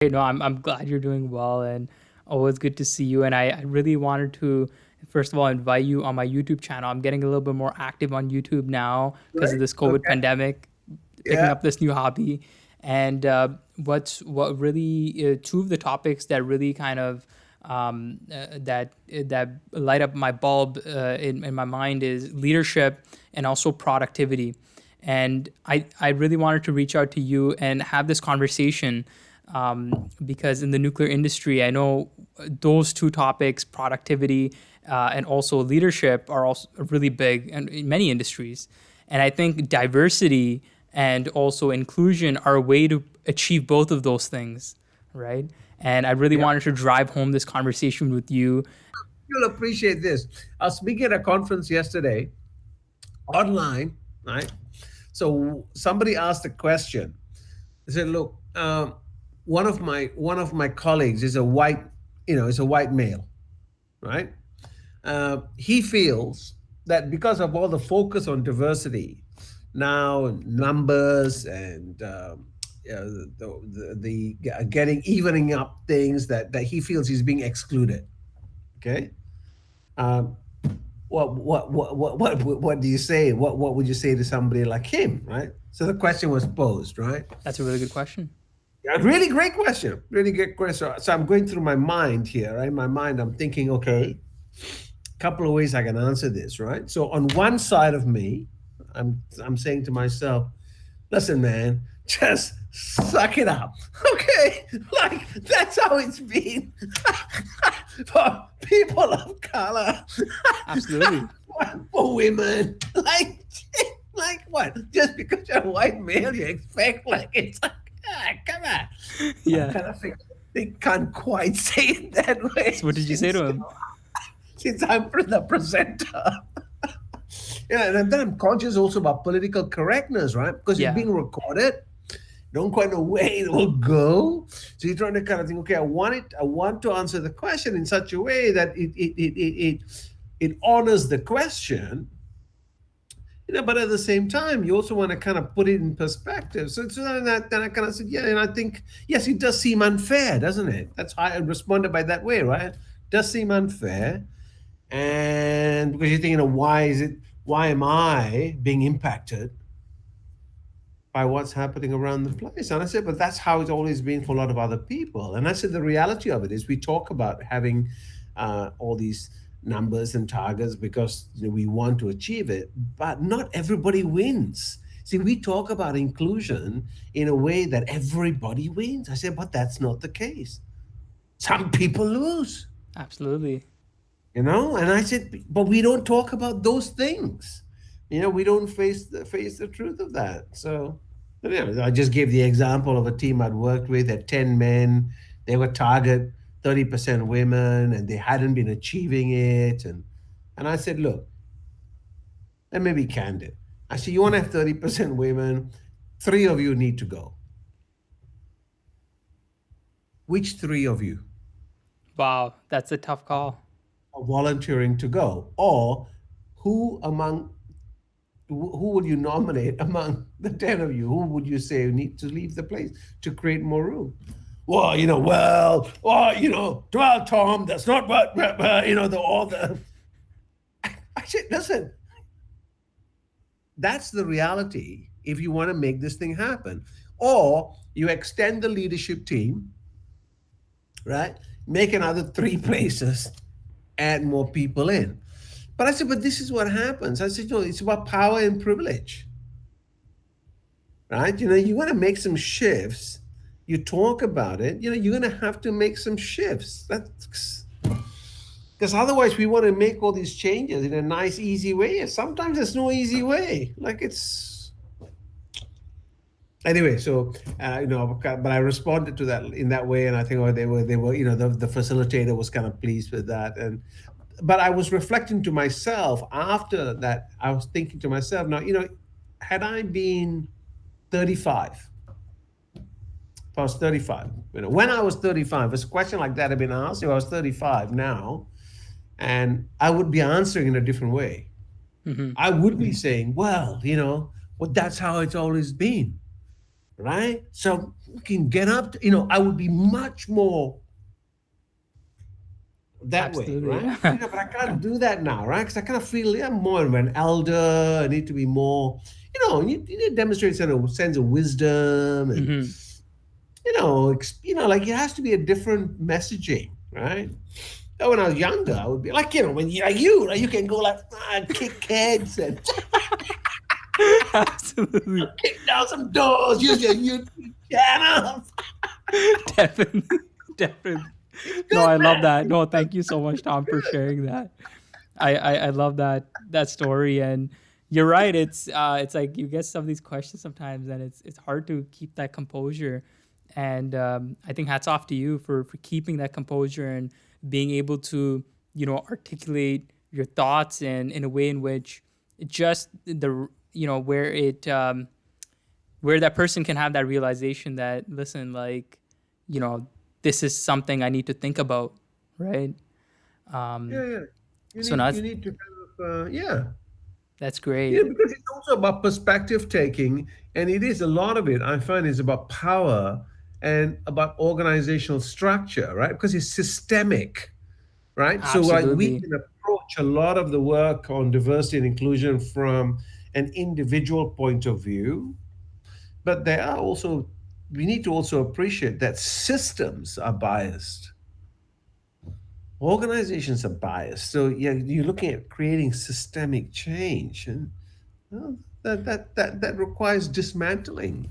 Hey, no, I'm glad you're doing well, and always good to see you. And I really wanted to, first of all, invite you on my YouTube channel. I'm getting a little bit more active on YouTube now because of Right? this COVID Okay. pandemic, picking Yeah. up this new hobby. And what really two of the topics that really kind of that light up my bulb in my mind is leadership and also productivity. And I really wanted to reach out to you and have this conversation because in the nuclear industry, I know those two topics, productivity and also leadership, are also really big in many industries. And I think diversity and also inclusion are a way to achieve both of those things, right? And I really Yeah. wanted to drive home this conversation with you. You'll appreciate this. I was speaking at a conference yesterday online, right? So somebody asked a question. They said, "Look, one of my colleagues is a white, is a white male, right? He feels that because of all the focus on diversity now, numbers and the getting evening up things that he feels he's being excluded. Okay. Um, what do you say? What would you say to somebody like him, right? So the question was posed, right? That's a really good question. Yeah, really great question. Really great question. So I'm going through my mind here, right? My mind, I'm thinking, okay, couple of ways I can answer this, right? So on one side of me, I'm saying to myself, listen, man, just suck it up. Okay? Like that's how it's been for people of color, Absolutely. for women. Like what? Just because you're a white male, you expect like it's like, come on. I Yeah. kind of think they can't quite say it that way So what did you say since to him? since I'm the presenter. Yeah, and then I'm conscious also about political correctness, right? Because it's Yeah. being recorded. Don't quite know where it will go. So you're trying to kind of think, okay, I want to answer the question in such a way that it honors the question, but at the same time, you also want to kind of put it in perspective. So then I kind of said, yeah, and I think, yes, it does seem unfair, doesn't it? That's how I responded by that way, right? Does seem unfair. And because you're thinking, why am I being impacted by what's happening around the place? And I said, but that's how it's always been for a lot of other people. And I said, the reality of it is we talk about having all these numbers and targets because we want to achieve it, but not everybody wins. See, we talk about inclusion in a way that everybody wins. I said, but that's not the case. Some people lose. Absolutely. And I said, but we don't talk about those things. We don't face the truth of that. So I just gave the example of a team I'd worked with at 10 men. They were target 30% women and they hadn't been achieving it. And I said, look, let me be candid. I said, you want to have 30% women, three of you need to go. Which three of you Wow, that's a tough call. are volunteering to go? Or who among who would you nominate among the 10 of you? Who would you say need to leave the place to create more room? Well, Tom, that's not what, all the. I said, listen, that's the reality if you want to make this thing happen. Or you extend the leadership team, right? Make another three places, add more people in. But I said, but this is what happens. I said, it's about power and privilege, right? You want to make some shifts. You talk about it. You're going to have to make some shifts. That's because otherwise we want to make all these changes in a nice, easy way. Sometimes there's no easy way. Like it's anyway. So but I responded to that in that way, and I think they were the facilitator was kind of pleased with that, and but I was reflecting to myself after that. I was thinking to myself, now, had I been 35, if I was 35, when I was 35, a question like that had been asked. If I was 35 now, and I would be answering in a different way. Hmm. I would be saying, well, that's how it's always been, right? So can get up to, I would be much more that way, Absolutely. right? But I can't do that now, right? Because I kind of feel, yeah, I'm more of an elder. I need to be more, you need to demonstrate a sense of wisdom and, Hmm. like it has to be a different messaging, right? When I was younger, I would be like, when you like you can go like kick heads and Absolutely. kick down some doors, use your YouTube channel. Definitely. Definitely. It's No, good, I love man. that. No, thank you so much, Tom, for sharing that. I love that story, and you're right. It's like you get some of these questions sometimes, and it's hard to keep that composure. And I think hats off to you for keeping that composure and being able to articulate your thoughts in a way in which it just where it where that person can have that realization that, listen, like, you know this is something I need to think about, right? Yeah, um yeah. so now You need to kind of yeah. that's Yeah, great. because it's also about perspective taking, and it is a lot of it. I find is about power and about organizational structure, right? Because it's systemic, right? So like we Absolutely. can approach a lot of the work on diversity and inclusion from an individual point of view, but there are also we need to also appreciate that systems are biased. Organizations are biased. So yeah, you're looking at creating systemic change, and well, that requires dismantling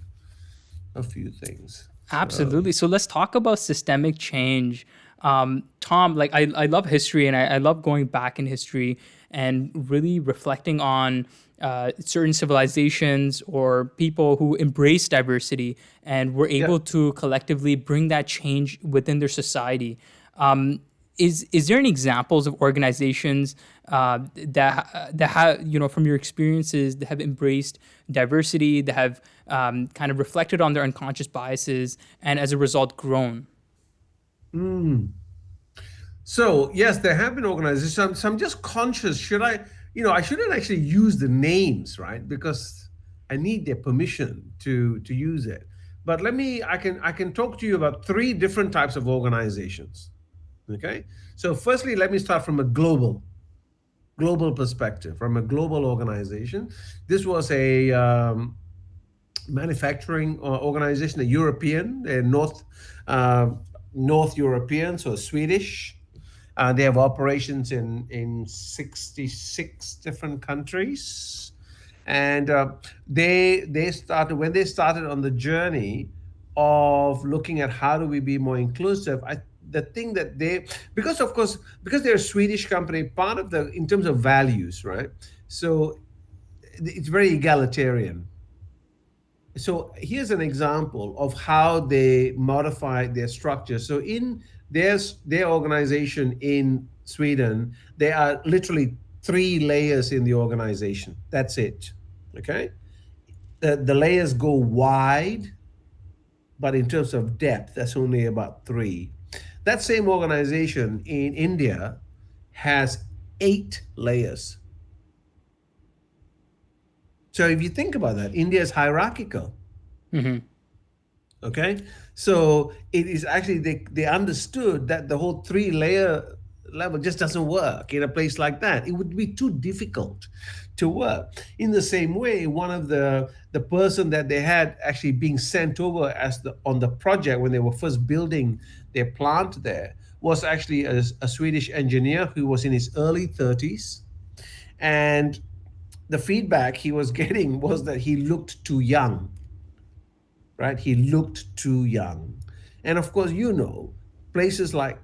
a few things. So Absolutely. So let's talk about systemic change. Tom, like I love history, and I love going back in history and really reflecting on certain civilizations or people who embrace diversity and were yeah. able to collectively bring that change within their society. Um, is there any examples of organizations that have, from your experiences, that have embraced diversity, that have kind of reflected on their unconscious biases, and as a result grown? Mm. So yes, there have been organizations. So I'm just conscious. Should I? I shouldn't actually use the names, right? Because I need their permission to use it. But let me. I can talk to you about three different types of organizations. Okay. So firstly, let me start from a global perspective, from a global organization. This was a manufacturing organization, a European, a uh, North European, so Swedish. They have operations in 66 different countries, and they started when they started on the journey of looking at how do we be more inclusive. The thing that they, because of course, because they're a Swedish company, part of the in terms of values, right? So it's very egalitarian. So here's an example of how they modified their structure. So in their organization in Sweden, there are literally three layers in the organization. That's it. Okay. The layers go wide, but in terms of depth, that's only about three. That same organization in India has 8 layers. So if you think about that, India is hierarchical. Hmm. Okay, so it is actually they understood that the whole three-layer level just doesn't work in a place like that. It would be too difficult to work. In the same way, one of the person that they had actually being sent over as the on the project when they were first building their plant there was actually a Swedish engineer who was in his early 30s, and the feedback he was getting was that he looked too young, right? He looked too young. And of course, places like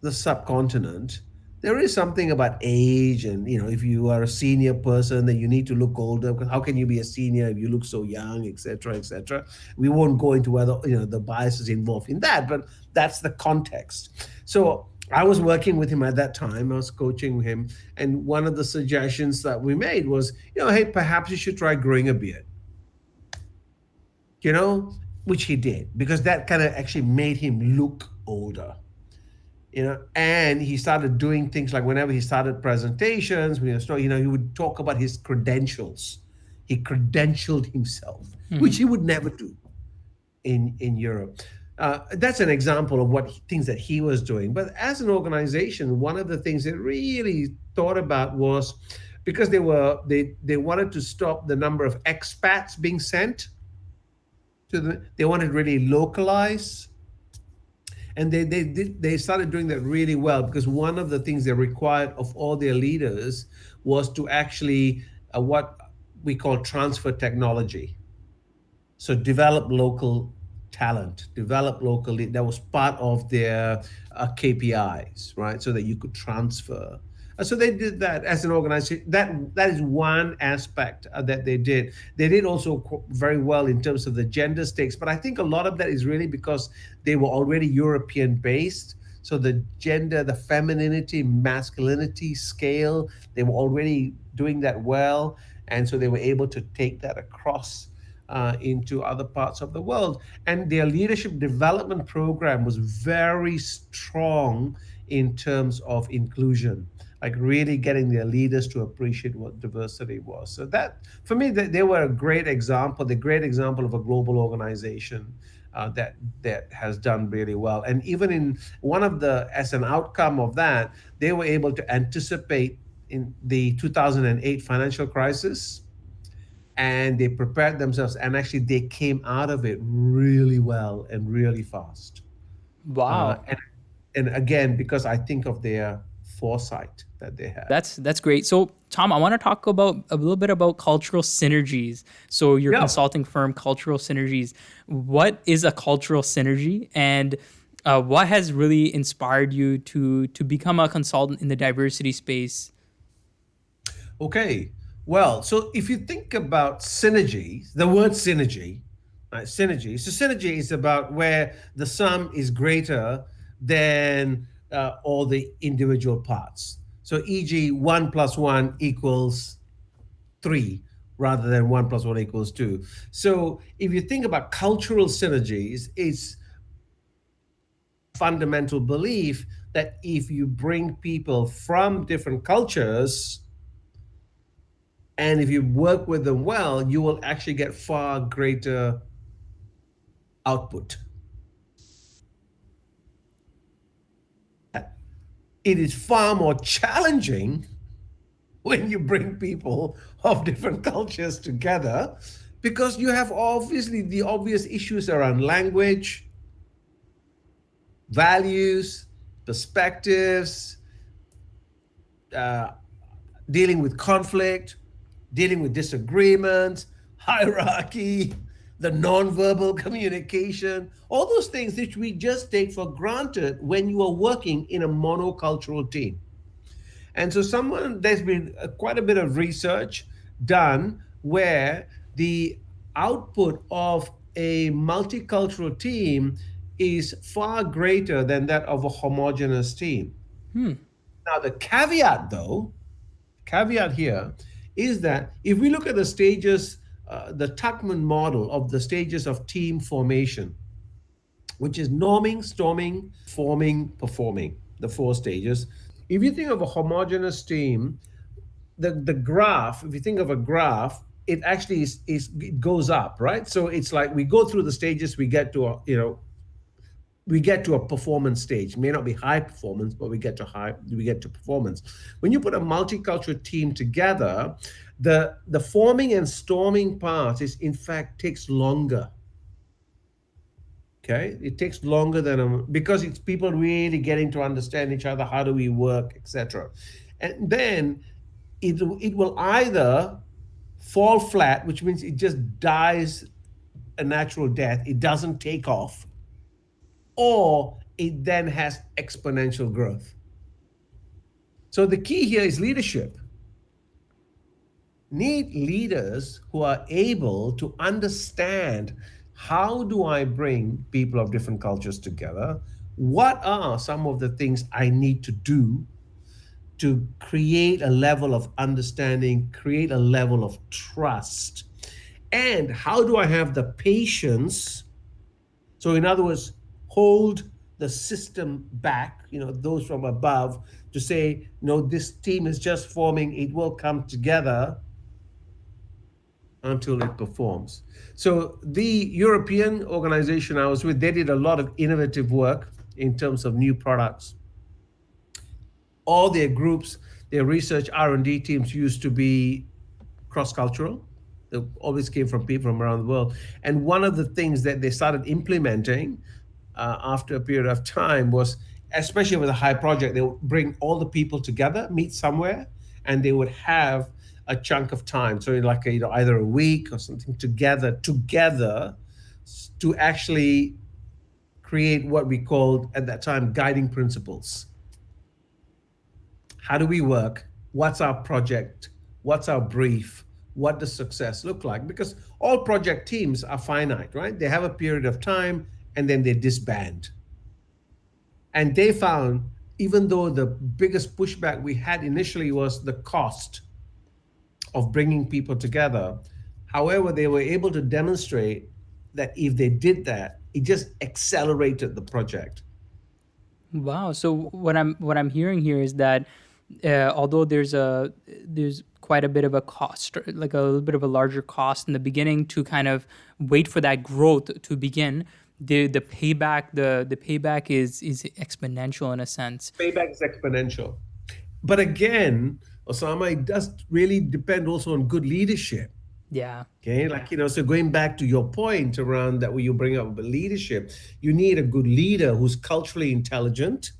the subcontinent, there is something about age, and if you are a senior person, then you need to look older. Because how can you be a senior if you look so young, etc., etc. We won't go into whether the biases involved in that, but that's the context. So I was working with him at that time. I was coaching him, and one of the suggestions that we made was, hey, perhaps you should try growing a beard, you know, which he did because that kind of actually made him look older, and he started doing things like whenever he started presentations, he would talk about his credentials. He credentialed himself, which Hmm. he would never do. in Europe. That's an example of things that he was doing. But as an organization, one of the things they really thought about was because they wanted to stop the number of expats being sent to the. They wanted to really localize, and they started doing that really well because one of the things they required of all their leaders was to actually what we call transfer technology. So develop local talent, develop locally. That was part of their KPIs, right? So that you could transfer. So they did that as an organization. That is one aspect that they did. They did also very well in terms of the gender stakes, but I think a lot of that is really because they were already European based. So the gender, the femininity, masculinity scale, they were already doing that well, and so they were able to take that across into other parts of the world. And their leadership development program was very strong in terms of inclusion, like really getting their leaders to appreciate what diversity was. So that, for me, they were a great example, the great example of a global organization that has done really well. And even in one of the, as an outcome of that, they were able to anticipate in the 2008 financial crisis, and they prepared themselves, and actually they came out of it really well and really fast. uh, Wow. and, and again, because I think of their foresight that they had. That's great. So, Tom, I want to talk about a little bit about cultural synergies. So, your Yeah. consulting firm, Cultural Synergies. What is a cultural synergy, and what has really inspired you to become a consultant in the diversity space? Okay. Well, so if you think about synergy, the word synergy, right? Synergy. So synergy is about where the sum is greater than all the individual parts. So, e.g., 1 plus 1 equals 3 rather than 1 plus 1 equals 2. So, if you think about cultural synergies, it's fundamental belief that if you bring people from different cultures, and if you work with them well, you will actually get far greater output. It is far more challenging when you bring people of different cultures together because you have obviously the obvious issues around language, values, perspectives, uh, dealing with conflict, dealing with disagreements, hierarchy, the nonverbal communication, all those things which we just take for granted when you are working in a monocultural team. And so, there's been quite a bit of research done where the output of a multicultural team is far greater than that of a homogeneous team. Now, the caveat here is that if we look at the stages, the Tuckman model of the stages of team formation, which is norming, storming, forming, performing, the 4 stages. If you think of a homogeneous team, the graph, if you think of a graph, it actually it goes up, right? So it's like we go through the stages, we get to a performance stage. It may not be high performance, but we get to performance. When you put a multicultural team together, the forming and storming part is in fact takes longer. Okay, it takes longer than because it's people really getting to understand each other. How do we work, etc. And then it will either fall flat, which means it just dies a natural death. It doesn't take off, or it then has exponential growth. So the key here is leadership. Need leaders who are able to understand, how do I bring people of different cultures together? What are some of the things I need to do to create a level of understanding, create a level of trust? And how do I have the patience? So, in other words, hold the system back, those from above, to say, no, this team is just forming, it will come together. until it performs. So the European organization I was with, they did a lot of innovative work in terms of new products. All their groups, their research R&D teams used to be cross-cultural. They always came from people from around the world. And one of the things that they started implementing after a period of time was, especially with a high project, they would bring all the people together, meet somewhere, and they would have a chunk of time. So like either a week or something together to actually create what we called at that time guiding principles. How do we work? What's our project? What's our brief? What does success look like? Because all project teams are finite, right? They have a period of time and then they disband. And they found, even though the biggest pushback we had initially was the cost of bringing people together, however, they were able to demonstrate that if they did that, it just accelerated the project. Wow. So what I'm hearing here is that although there's quite a bit of a cost, like a little bit of a larger cost in the beginning to kind of wait for that growth to begin, the payback is exponential in a sense. Payback is exponential. But again, Osama, it does really depend also on good leadership. Yeah. Okay, like so going back to your point around that, where you bring up leadership, you need a good leader who's culturally intelligent,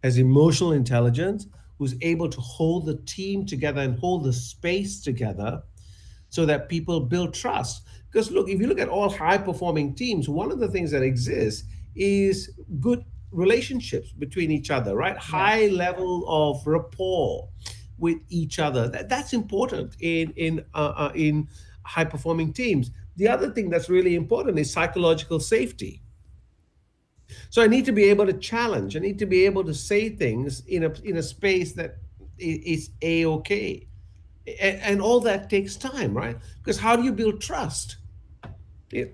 has emotional intelligence, who's able to hold the team together and hold the space together so that people build trust. Because look, if you look at all high performing teams, one of the things that exists is good relationships between each other, right? Yeah. High level of rapport with each other. That's important in high performing teams. The other thing that's really important is psychological safety. So I need to be able to challenge. I need to be able to say things in a space that is a okay, and all that takes time, right? Because how do you build trust?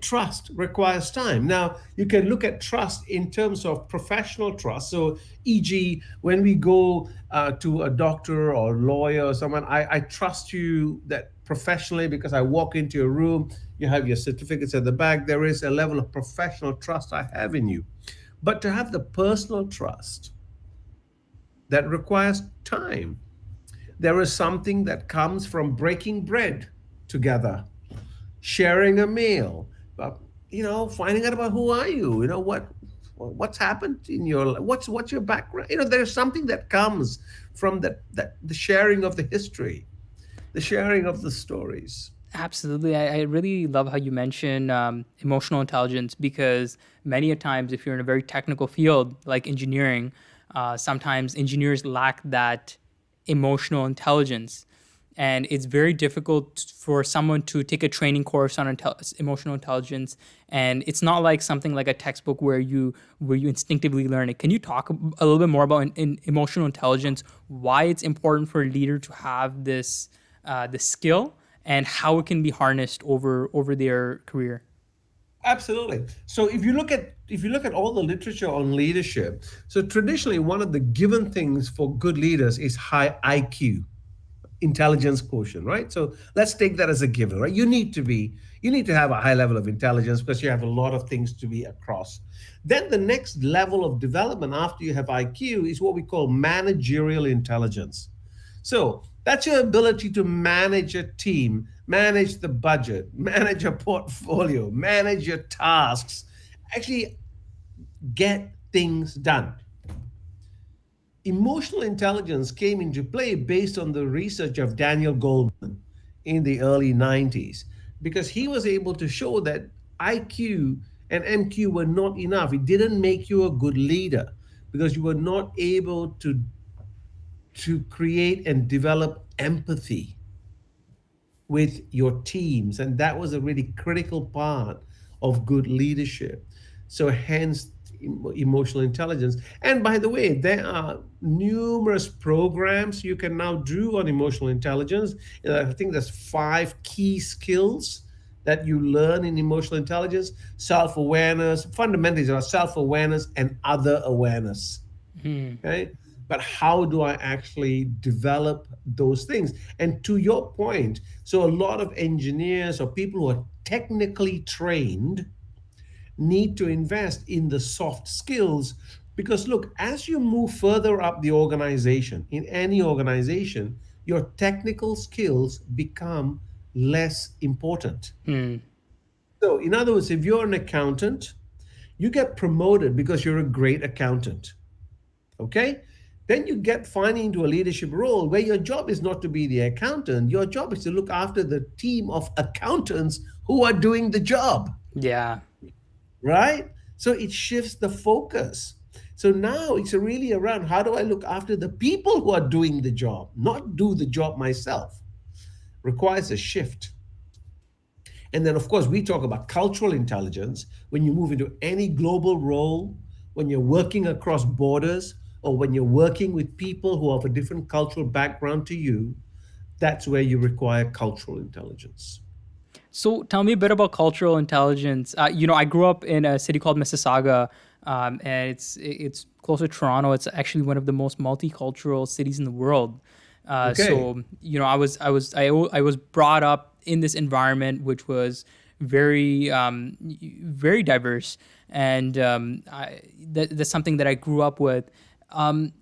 Trust requires time. Now, you can look at trust in terms of professional trust. So, e.g., when we go to a doctor or lawyer or someone, I trust you that professionally because I walk into your room, you have your certificates at the back. There is a level of professional trust I have in you. But to have the personal trust, that requires time. There is something that comes from breaking bread together, sharing a meal, uh, finding out about who are you, what's happened in your life, what's your background. There's something that comes from that the sharing of the history, the sharing of the stories. Absolutely. I really love how you mention emotional intelligence because many a times, if you're in a very technical field like engineering, sometimes engineers lack that emotional intelligence. And it's very difficult for someone to take a training course on emotional intelligence. And it's not like something like a textbook where you instinctively learn it. Can you talk a little bit more about in emotional intelligence, why it's important for a leader to have this skill and how it can be harnessed over their career? Absolutely. So if you look at all the literature on leadership, so traditionally one of the given things for good leaders is high IQ, intelligence quotient, right? So let's take that as a given, right? You need to have a high level of intelligence because you have a lot of things to be across. Then the next level of development after you have IQ is what we call managerial intelligence. So that's your ability to manage a team, manage the budget, manage a portfolio, manage your tasks, actually get things done. Emotional intelligence came into play based on the research of Daniel Goleman in the early 90s because he was able to show that IQ and MQ were not enough. It didn't make you a good leader because you were not able to create and develop empathy with your teams. And that was a really critical part of good leadership. So, hence, emotional intelligence. And by the way, there are numerous programs you can now do on emotional intelligence. I think there's 5 key skills that you learn in emotional intelligence: self awareness, fundamentally, self awareness and other awareness. Hmm. Okay. but how do I actually develop those things? And to your point, so a lot of engineers or people who are technically trained need to invest in the soft skills, because look, as you move further up the organization, in any organization, your technical skills become less important. Hmm. So in other words, if you're an accountant, you get promoted because you're a great accountant. Okay, then you get finally into a leadership role where your job is not to be the accountant, your job is to look after the team of accountants who are doing the job, Yeah. right? So it shifts the focus. So now it's really around, how do I look after the people who are doing the job, not do the job myself? Requires a shift. And then, of course, we talk about cultural intelligence when you move into any global role, when you're working across borders, or when you're working with people who have a different cultural background to you. That's where you require cultural intelligence. So tell me a bit about cultural intelligence. I grew up in a city called Mississauga, and it's close to Toronto. It's actually one of the most multicultural cities in the world. Okay. So I was brought up in this environment which was very diverse, and that's something that I grew up with. Um,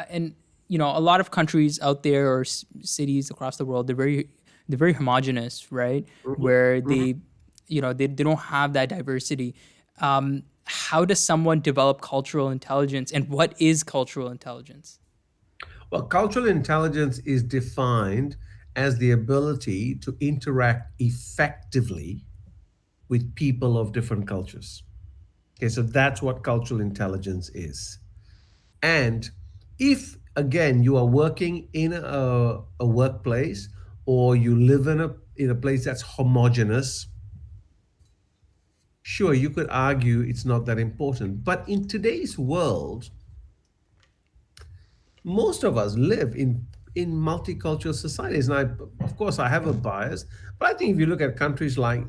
and a lot of countries out there or cities across the world, they're very homogenous, right? Mhm, Where mhm. they don't have that diversity. How does someone develop cultural intelligence, and what is cultural intelligence? Well, cultural intelligence is defined as the ability to interact effectively with people of different cultures. Okay, so that's what cultural intelligence is. And if, again, you are working in a workplace, or you live in a place that's homogenous, sure, you could argue it's not that important. But in today's world, most of us live in multicultural societies. And of course, I have a bias, but I think if you look at countries like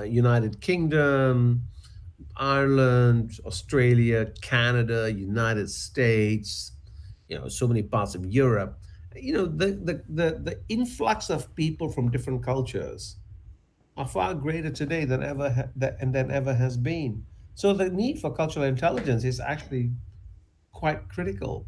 United Kingdom, Ireland, Australia, Canada, United States, so many parts of Europe, the influx of people from different cultures are far greater today than ever has been. So the need for cultural intelligence is actually quite critical.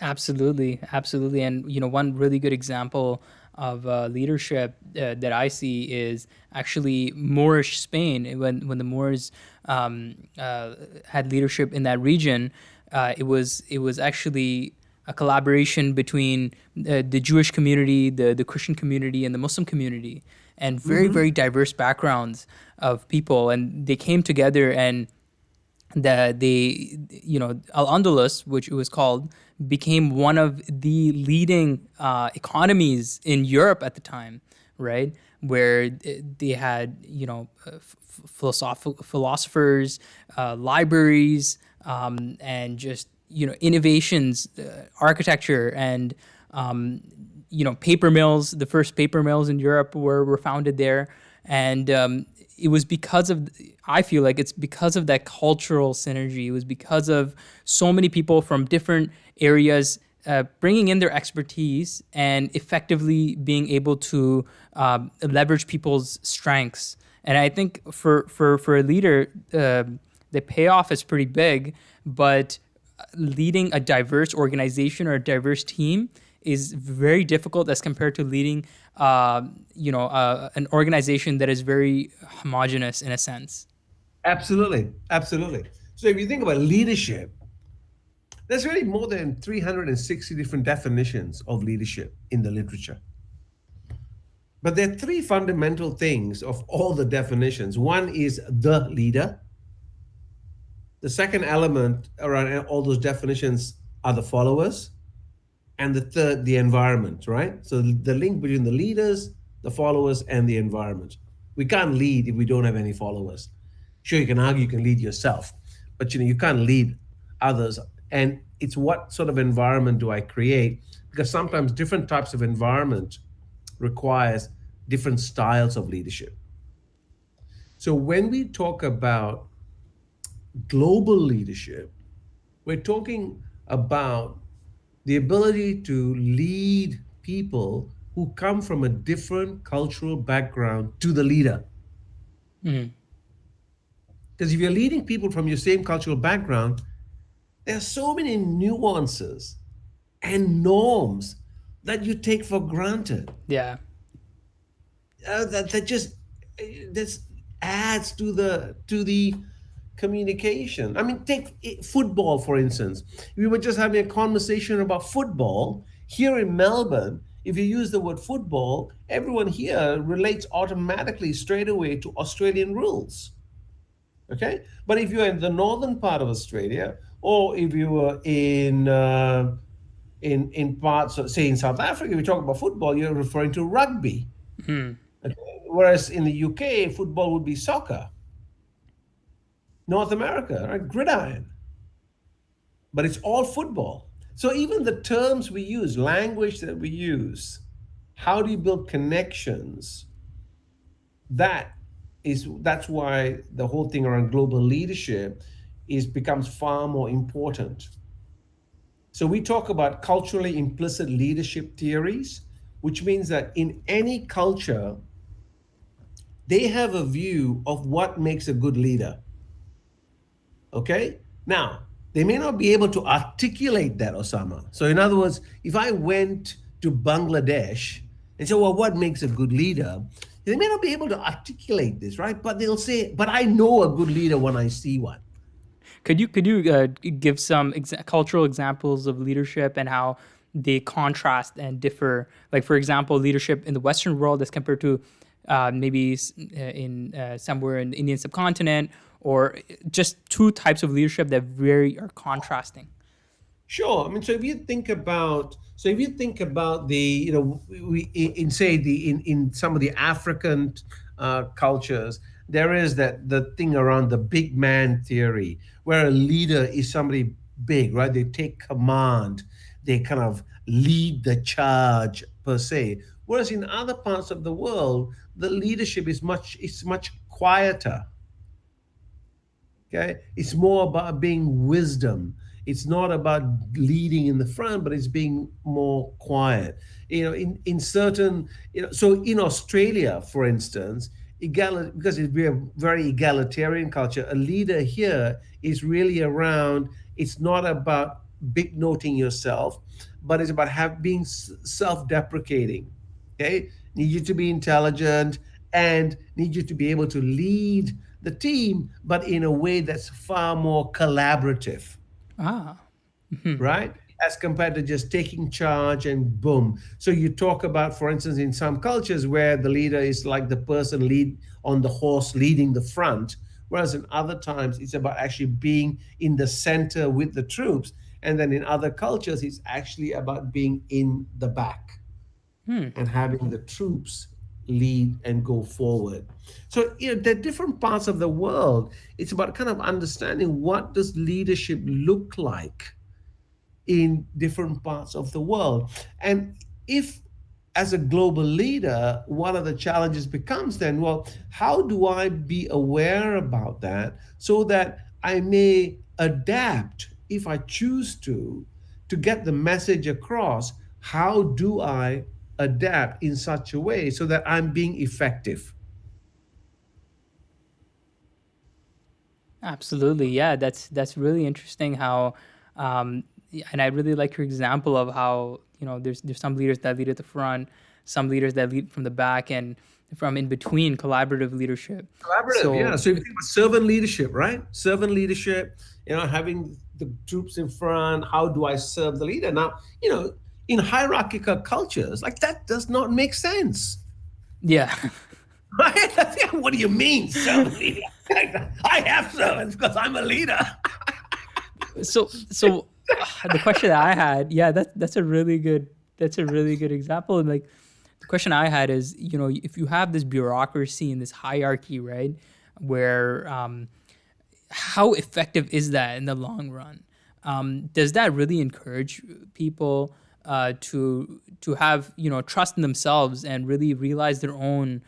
Absolutely, absolutely. And one really good example of leadership that I see is actually Moorish Spain. When the Moors had leadership in that region, it was actually a collaboration between the Jewish community, the Christian community, and the Muslim community, and very Hmm. diverse backgrounds of people, and they came together, and the Al Andalus, which it was called, became one of the leading economies in Europe at the time, right? Where they had philosophers, libraries, and just innovations, architecture, and paper mills. The first paper mills in Europe were founded there, and it was because of, I feel like it's because of that cultural synergy. It was because of so many people from different areas bringing in their expertise and effectively being able to leverage people's strengths. And I think for a leader, the payoff is pretty big, but leading a diverse organization or a diverse team is very difficult as compared to leading, an organization that is very homogenous in a sense. Absolutely, absolutely. So if you think about leadership, there's really more than 360 different definitions of leadership in the literature. But there are three fundamental things of all the definitions. One is the leader. The second element around all those definitions are the followers. And the third, the environment, right? So the link between the leaders, the followers, and the environment. We can't lead if we don't have any followers. Sure, you can argue you can lead yourself, but you can't lead others. And it's what sort of environment do I create? Because sometimes different types of environment requires different styles of leadership. So when we talk about global leadership, we're talking about the ability to lead people who come from a different cultural background to the leader. Mm. Because if you're leading people from your same cultural background, there are so many nuances and norms that you take for granted. Yeah. That just this adds to the communication. I mean, take football for instance. We were just having a conversation about football here in Melbourne. If you use the word football, everyone here relates automatically straight away to Australian rules. Okay, but if you're in the northern part of Australia, or if you were in parts of, say, in South Africa, we talk about football, you're referring to rugby. Mm. Okay? Whereas in the UK, football would be soccer. North America, right? Gridiron. But it's all football. So even the terms we use, language that we use, how do you build connections? That that's why the whole thing around global leadership is becomes far more important. So we talk about culturally implicit leadership theories, which means that in any culture, they have a view of what makes a good leader. Okay? Now, they may not be able to articulate that, Osama. So, in other words, if I went to Bangladesh and say, well, what makes a good leader? They may not be able to articulate this, right? But they'll say, but I know a good leader when I see one. Could you give some cultural examples of leadership and how they contrast and differ? Like, for example, leadership in the Western world as compared to maybe in somewhere in the Indian subcontinent, or just two types of leadership that very are contrasting. Sure. I mean, so if you think about the, we in say the in some of the African cultures, there is that the thing around the big man theory, where a leader is somebody big, right? They take command, they kind of lead the charge per se. Whereas in other parts of the world, the leadership is much quieter. Okay, it's more about being wisdom. It's not about leading in the front, but it's being more quiet. In certain, so in Australia, for instance, because it's a very egalitarian culture, a leader here is really around. It's not about big noting yourself, but it's about being self-deprecating. Okay, need you to be intelligent and need you to be able to lead the team, but in a way that's far more collaborative, Ah. right? As compared to just taking charge and boom. So you talk about, for instance, in some cultures where the leader is like the person lead on the horse leading the front, whereas in other times it's about actually being in the center with the troops. And then in other cultures, it's actually about being in the back and having the troops lead and go forward. So there are different parts of the world. It's about kind of understanding what does leadership look like in different parts of the world. And if as a global leader, one of the challenges becomes then, well, how do I be aware about that so that I may adapt if I choose to get the message across? How do I adapt in such a way so that I'm being effective? Absolutely, yeah. That's really interesting. How, and I really like your example of how there's some leaders that lead at the front, some leaders that lead from the back, and from in between collaborative leadership. Collaborative, yeah. So So if you think about servant leadership, right? Servant leadership, having the troops in front, how do I serve the leader? Now, in hierarchical cultures, like that does not make sense. yeah, Right? What do you mean, servant leader? I have servants because I'm a leader. so the question that I had, yeah, that's a really good example. And like the question I had is, if you have this bureaucracy and this hierarchy, right, where how effective is that in the long run? Does that really encourage people to have trust in themselves and really realize their own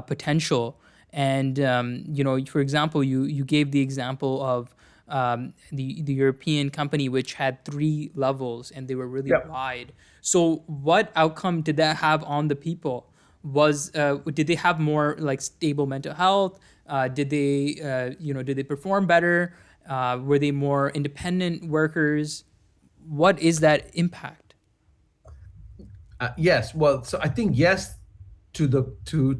potential? And for example, you gave the example of the European company, which had 3 levels and they were really Yep. wide. So, what outcome did that have on the people? Was did they have more like stable mental health? Did they did they perform better? Were they more independent workers? What is that impact? Yes. Well, so I think yes to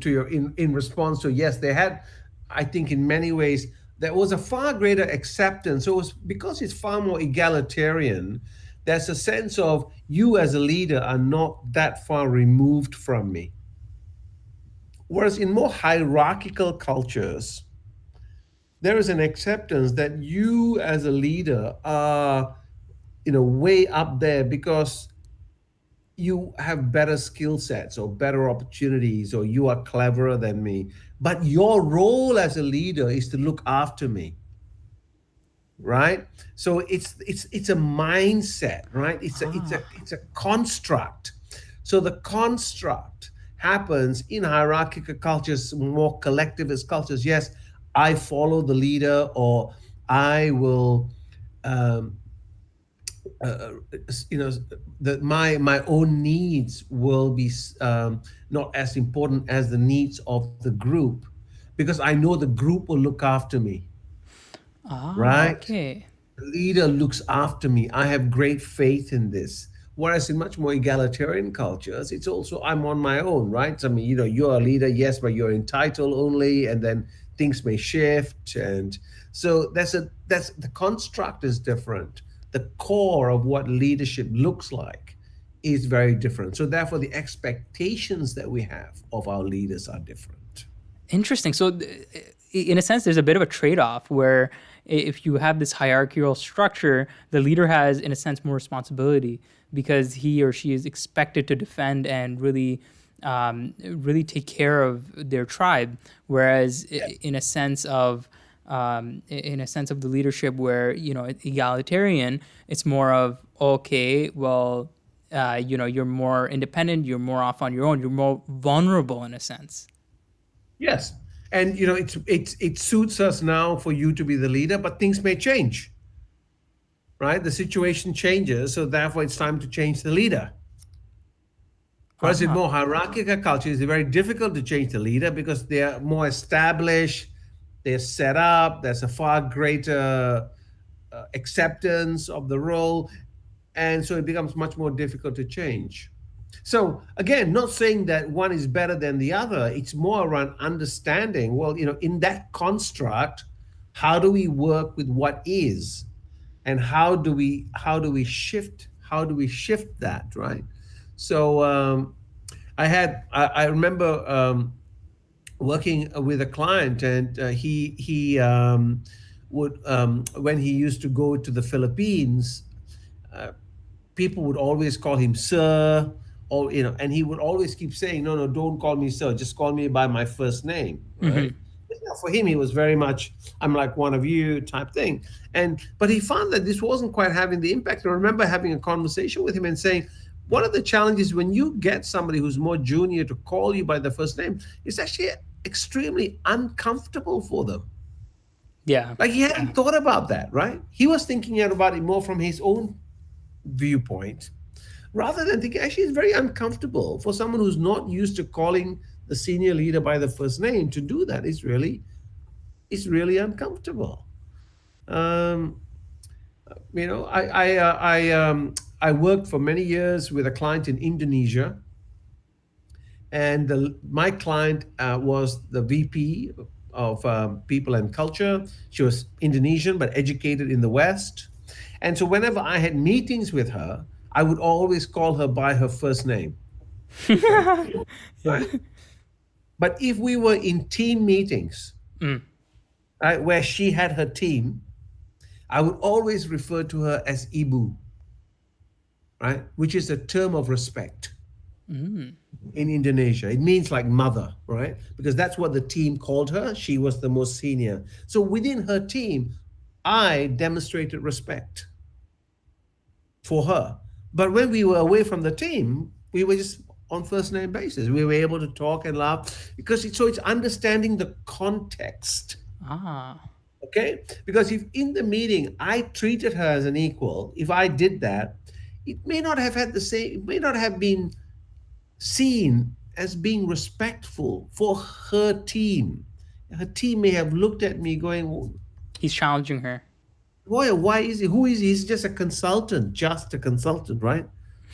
your in response to yes, they had. I think in many ways there was a far greater acceptance. So it was because it's far more egalitarian. There's a sense of you as a leader are not that far removed from me. Whereas in more hierarchical cultures, there is an acceptance that you as a leader are, way up there because you have better skill sets or better opportunities or you are cleverer than me. But your role as a leader is to look after me, right? So it's a mindset, right? It's a construct. So the construct happens in hierarchical cultures, more collectivist cultures. Yes, I follow the leader, or I will um, uh, that my own needs will be not as important as the needs of the group, because I know the group will look after me, Ah, right? okay. The leader looks after me. I have great faith in this. Whereas in much more egalitarian cultures, it's also I'm on my own, right? I mean, you're a leader, yes, but you're entitled only, and then things may shift, and so that's the construct is different. The core of what leadership looks like is very different. So therefore, the expectations that we have of our leaders are different. Interesting. So, in a sense, there's a bit of a trade off where if you have this hierarchical structure, the leader has, in a sense, more responsibility because he or she is expected to defend and really take care of their tribe. Whereas, Yes. in a sense of the leadership where egalitarian, it's more of okay, well, you're more independent, you're more off on your own, you're more vulnerable in a sense. Yes. And it suits us now for you to be the leader, but things may change, right? The situation changes, so therefore it's time to change the leader. Whereas in Ah. more hierarchical cultures, it's very difficult to change the leader because they are more established, they're set up, there's a far greater acceptance of the role, and so it becomes much more difficult to change. So again, not saying that one is better than the other. It's more around understanding. Well, in that construct, how do we work with what is, and how do we shift that, right? So I remember working with a client, and he would when he used to go to the Philippines, uh, people would always call him sir, or and he would always keep saying, no, no, don't call me sir, just call me by my first name, right? For him, he was very much, I'm like one of you type thing. But he found that this wasn't quite having the impact. I remember having a conversation with him and saying, one of the challenges when you get somebody who's more junior to call you by the first name, it's actually extremely uncomfortable for them. Yeah. Like he hadn't thought about that, right? He was thinking about it more from his own viewpoint, rather than thinking actually it's very uncomfortable for someone who's not used to calling the senior leader by the first name to do that. It's really uncomfortable. Um, I worked for many years with a client in Indonesia, and my client was the VP of People and Culture. She was Indonesian but educated in the West, and so whenever I had meetings with her, I would always call her by her first name. Okay, Yeah. right. But if we were in team meetings, Mm. right, where she had her team, I would always refer to her as Ibu, right, which is a term of respect Mm. in Indonesia. It means like mother, right? Because that's what the team called her. She was the most senior. So within her team, I demonstrated respect for her. But when we were away from the team, we were just on first name basis. We were able to talk and laugh because it's understanding the context, Ah. Okay, because if in the meeting I treated her as an equal, if I did that, it may not have had the same, it may not have been seen as being respectful for her team. Her team may have looked at me going, He's challenging her. boy, why is he? Who is he? He's just a consultant, right?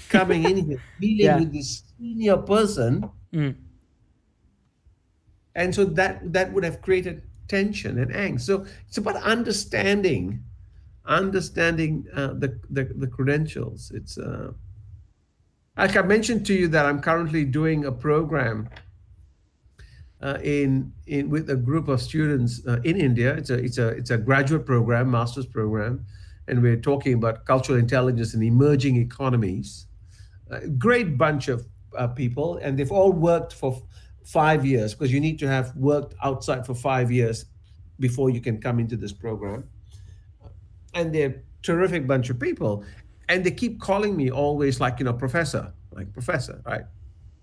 Coming in here, dealing Yeah. with this senior person, Mm. and so that would have created tension and angst. So it's about understanding the credentials. It's like I mentioned to you that I'm currently doing a program in with a group of students in India. It's a graduate program, master's program, and we're talking about cultural intelligence in emerging economies. A great bunch of people, and they've all worked for 5 years because you need to have worked outside for 5 years before you can come into this program. And they're terrific bunch of people, and they keep calling me always like professor, like professor, right,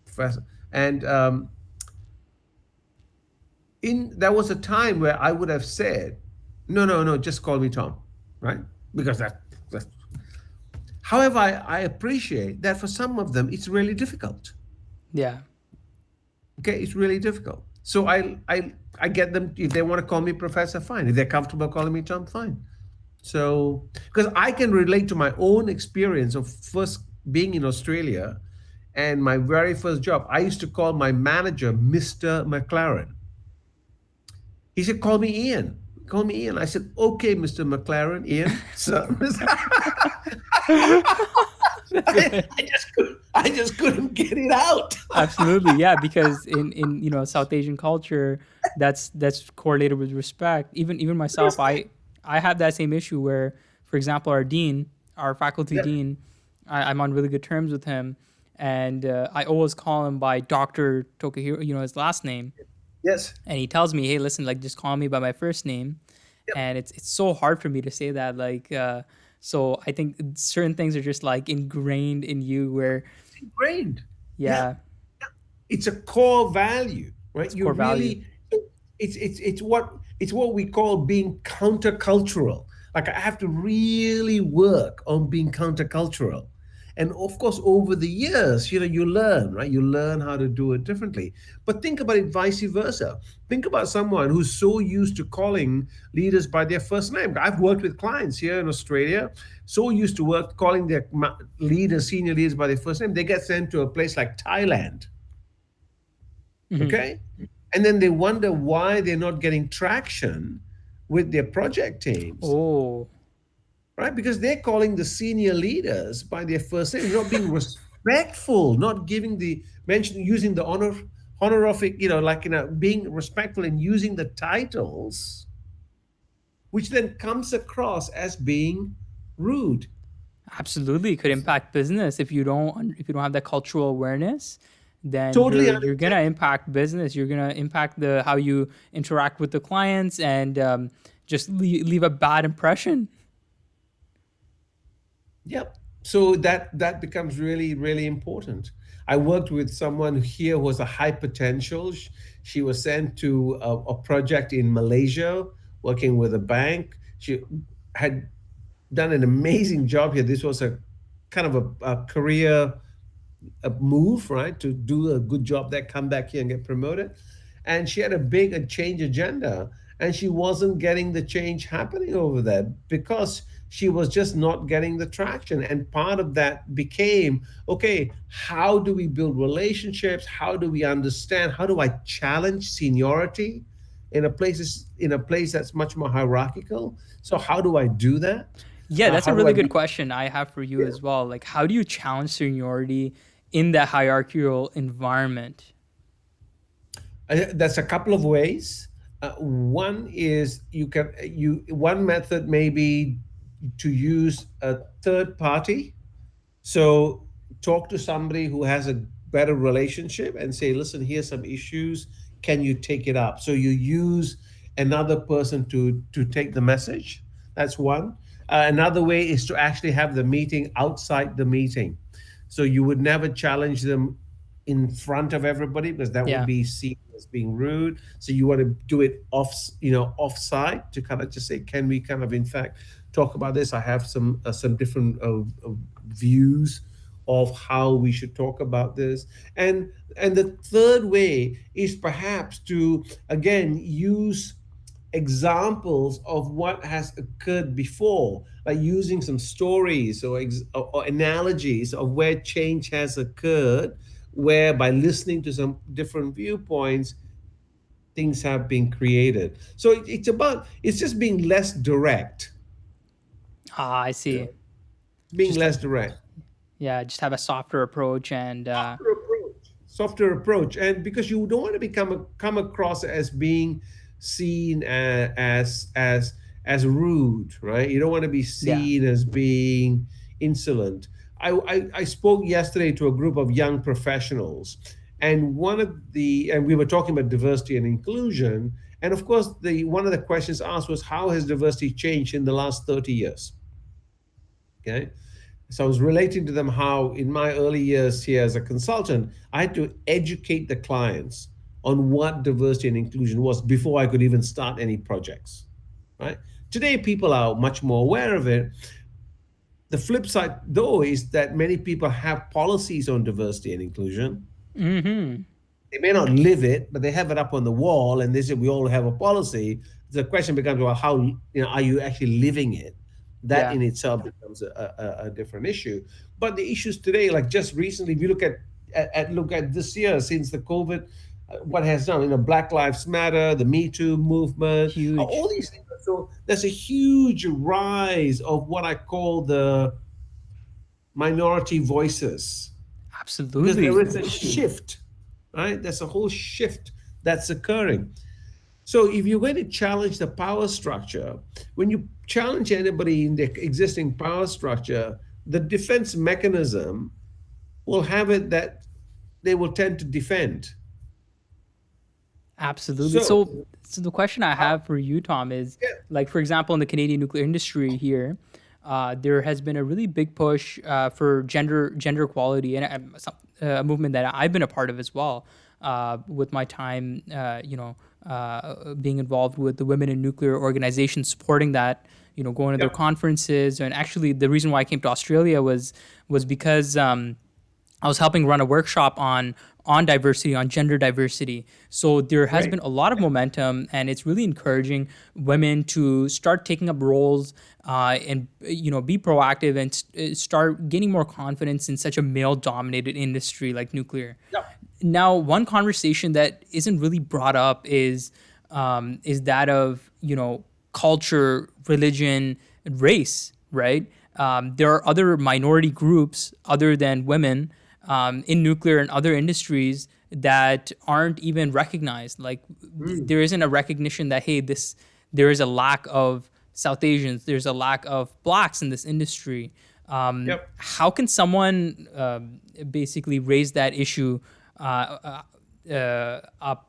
professor. And in there was a time where I would have said, no, no, no, just call me Tom, right? Because that's. However, I appreciate that for some of them it's really difficult. Yeah. Okay, it's really difficult. So I get them if they want to call me professor, fine. If they're comfortable calling me Tom, fine. So because I can relate to my own experience of first being in Australia and my very first job, I used to call my manager Mr. McLaren. He said, "Call me Ian. Call me Ian." I said, "Okay, Mr. McLaren, Ian." So I just couldn't get it out. Absolutely, yeah. Because in South Asian culture, that's correlated with respect. Even myself, I have that same issue where, for example, our dean, our faculty Yeah. dean, I'm on really good terms with him, and I always call him by Doctor Tokahiro, his last name, Yes. and he tells me, "Hey, listen, like just call me by my first name," Yep. and it's so hard for me to say that, like. So I think certain things are just like ingrained in you where, It's ingrained. Yeah. yeah, It's a core value, right? it's You core value. really, it's what we call being countercultural. Like I have to really work on being countercultural. And of course, over the years, you learn, right? You learn how to do it differently. But think about it vice versa. Think about someone who's so used to calling leaders by their first name. I've worked with clients here in Australia, so used to work calling their leaders, senior leaders by their first name. They get sent to a place like Thailand, Hmm. okay? And then they wonder why they're not getting traction with their project teams, Oh, right? Because they're calling the senior leaders by their first name, not being respectful, not giving the mention, using the honorific, being respectful and using the titles, which then comes across as being rude. absolutely. It could impact business if you don't have that cultural awareness. Then Totally you're gonna understand. impact business. You're gonna impact the how you interact with the clients and just leave a bad impression. Yep. So that becomes really, really important. I worked with someone here who was a high potential. She was sent to a project in Malaysia, working with a bank. She had done an amazing job here. This was a kind of a career a move, right, to do a good job there, come back here and get promoted. And she had a change agenda, and she wasn't getting the change happening over there because she was just not getting the traction. And part of that became, okay, how do we build relationships? How do we understand? How do I challenge seniority in a place that's much more hierarchical? So how do I do that? Yeah, that's How a do I really be? good question I have for you Yeah. as well. Like, how do you challenge seniority in that hierarchical environment? That's a couple of ways. One is one method may be to use a third party. So talk to somebody who has a better relationship and say, listen, here's some issues. Can you take it up? So you use another person to take the message. That's one. Another way is to actually have the meeting outside the meeting. So you would never challenge them in front of everybody because that would Yeah. be seen as being rude. So you want to do it offsite to kind of just say, can we kind of in fact talk about this? I have some different views of how we should talk about this. And the third way is perhaps to again use examples of what has occurred before, like using some stories or analogies of where change has occurred, where by listening to some different viewpoints, things have been created. So it's just being less direct, Ah, I you see. know, being Just less direct. yeah, just have a softer approach and Softer approach, and because you don't want to come across as being seen as rude, right? You don't want to be yeah, seen as being insolent. I spoke yesterday to a group of young professionals, and we were talking about diversity and inclusion, and of course the one of the questions asked was, how has diversity changed in the last 30 years? Okay. So I was relating to them how in my early years here as a consultant, I had to educate the clients on what diversity and inclusion was before I could even start any projects. Right? Today, people are much more aware of it. The flip side, though, is that many people have policies on diversity and inclusion. mm-hmm. They may not live it, but they have it up on the wall, and they say we all have a policy. The question becomes, well, how are you actually living it? That Yeah, in itself becomes a different issue. But the issues today, like just recently, if you look at this year since the COVID, what has done, Black Lives Matter, the Me Too movement, huge. all these things. So there's a huge rise of what I call the minority voices, because there Absolutely. is a shift, right? There's a whole shift that's occurring. So if you're going to challenge the power structure, when you challenge anybody in the existing power structure, the defense mechanism will have it that they will tend to defend. Absolutely. So, So the question I how, have for you, Tom, is yeah, like, for example, in the Canadian nuclear industry here, there has been a really big push for gender equality, and a movement that I've been a part of as well. With my time, being involved with the Women in Nuclear organization, supporting that, going to their yeah, conferences, and actually the reason why I came to Australia was because. I was helping run a workshop on diversity, on gender diversity. So there has great. been a lot of momentum, and it's really encouraging women to start taking up roles and be proactive and start gaining more confidence in such a male-dominated industry like nuclear. Yeah, Now, one conversation that isn't really brought up is that of culture, religion, and race. Right? There are other minority groups other than women in nuclear and other industries that aren't even recognized. Like there isn't a recognition that there is a lack of South Asians, there's a lack of blacks in this industry. yep. How can someone basically raise that issue up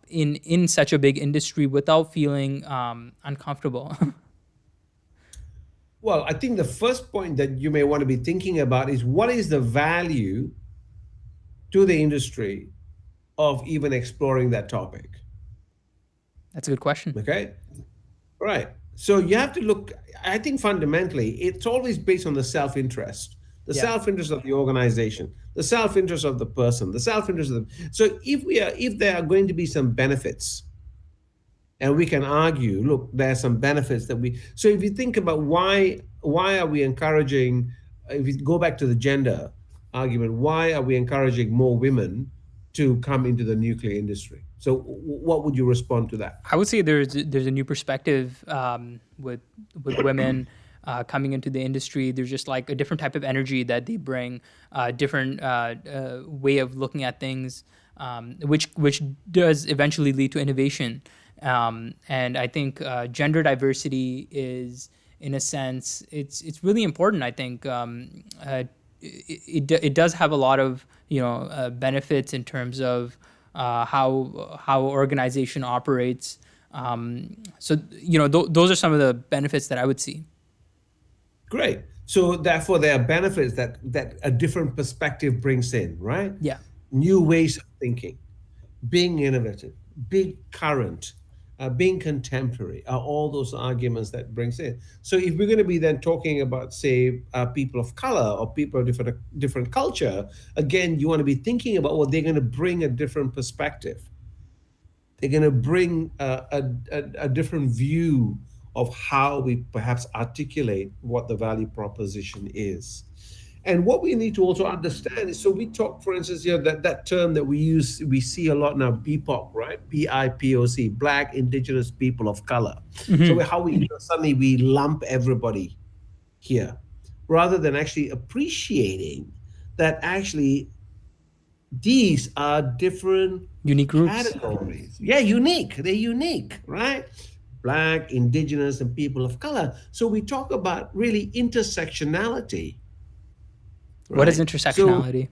in such a big industry without feeling uncomfortable? Well, I think the first point that you may want to be thinking about is, what is the value to the industry of even exploring that topic? That's a good question. Okay. Right. So you have to look, I think fundamentally, it's always based on the Yeah. self interest of the organization, the self interest of the person, the self interest of the. So if there are going to be some benefits, and we can argue, look, there are some benefits that we. So if you think about why are we encouraging, if you go back to the gender argument, why are we encouraging more women to come into the nuclear industry? So what would you respond to that? I would say there's a new perspective with women coming into the industry. There's just like a different type of energy that they bring, different way of looking at things, which does eventually lead to innovation. And I think gender diversity is, in a sense, it's really important. I think it does have a lot of benefits in terms of how organization operates. So those are some of the benefits that I would see. Great. So therefore, there are benefits that a different perspective brings in, right? Yeah. New ways of thinking, being innovative. big current, being contemporary, are all those arguments that brings in. So if we're going to be then talking about, say, people of color or people of different culture, again, you want to be thinking about, well, they're going to bring a different perspective. They're going to bring a different view of how we perhaps articulate what the value proposition is. And what we need to also understand is, so we talk, for instance, here, that term that we see a lot now, BIPOC, right? BIPOC, Black, Indigenous, People of Color. So Hmm. how we suddenly we lump everybody here, rather than actually appreciating that actually these are different Unique groups. categories. Yeah, unique. They're unique, right? Black, indigenous, and people of color. So we talk about really intersectionality, What is right? intersectionality?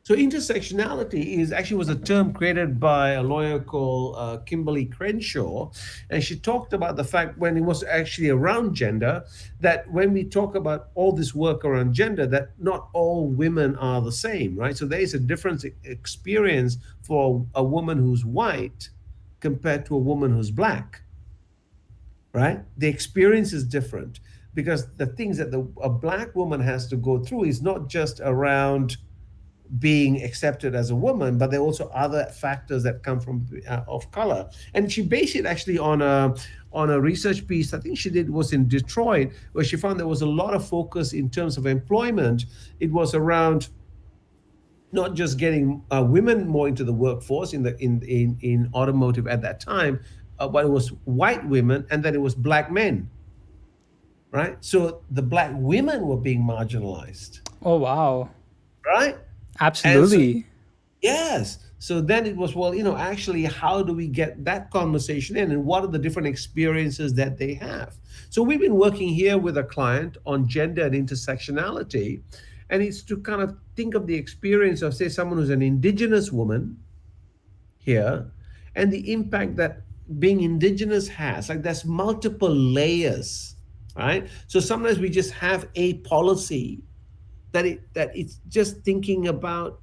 So intersectionality is actually was a term created by a lawyer called Kimberly Crenshaw, and she talked about the fact, when it was actually around gender, that when we talk about all this work around gender, that not all women are the same, right? So there is a different experience for a woman who's white compared to a woman who's black, right? The experience is different, because the things that a black woman has to go through is not just around being accepted as a woman, but there are also other factors that come from of color. And she based it actually on a research piece I think she did was in Detroit, where she found there was a lot of focus in terms of employment. It was around not just getting women more into the workforce in automotive at that time, but it was white women, and then it was black men, right? So the black women were being marginalized, Oh, wow. right? And so Absolutely. yes. So then it was, well, actually, how do we get that conversation in, and what are the different experiences that they have? So we've been working here with a client on gender and intersectionality, and it's to kind of think of the experience of, say, someone who's an indigenous woman here, and the impact that being indigenous has. Like, there's multiple layers, right? So sometimes we just have a policy that it's just thinking about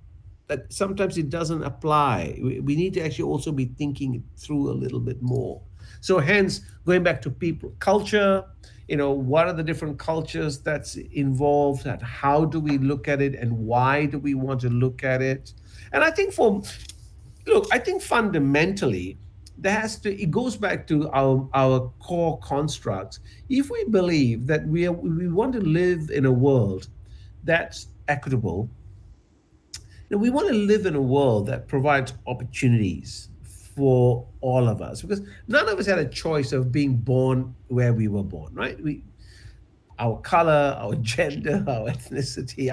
that sometimes it doesn't apply. We need to actually also be thinking it through a little bit more. So hence, going back to people, culture, what are the different cultures that's involved, and how do we look at it, and why do we want to look at it? And I think I think fundamentally, it goes back to our core constructs. If we believe that we want to live in a world that's equitable, and we want to live in a world that provides opportunities for all of us, because none of us had a choice of being born where we were born, right? Our color, our gender, our ethnicity,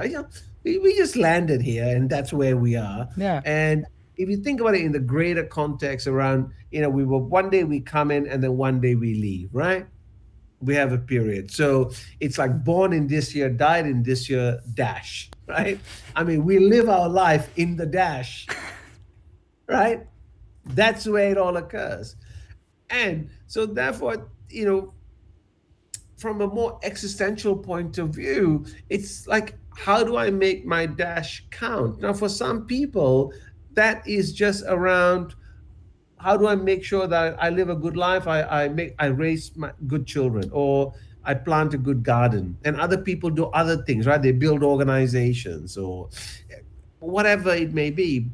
we just landed here, and that's where we are. Yeah. And if you think about it in the greater context around, we were, one day we come in and then one day we leave, right? We have a period. So it's like born in this year, died in this year, dash, right? I mean, we live our life in the dash, right? That's where it all occurs. And so, therefore, from a more existential point of view, it's like, how do I make my dash count? Now, for some people, that is just around, how do I make sure that I live a good life? I raise my good children, or I plant a good garden. And other people do other things, right? They build organizations, or whatever it may be.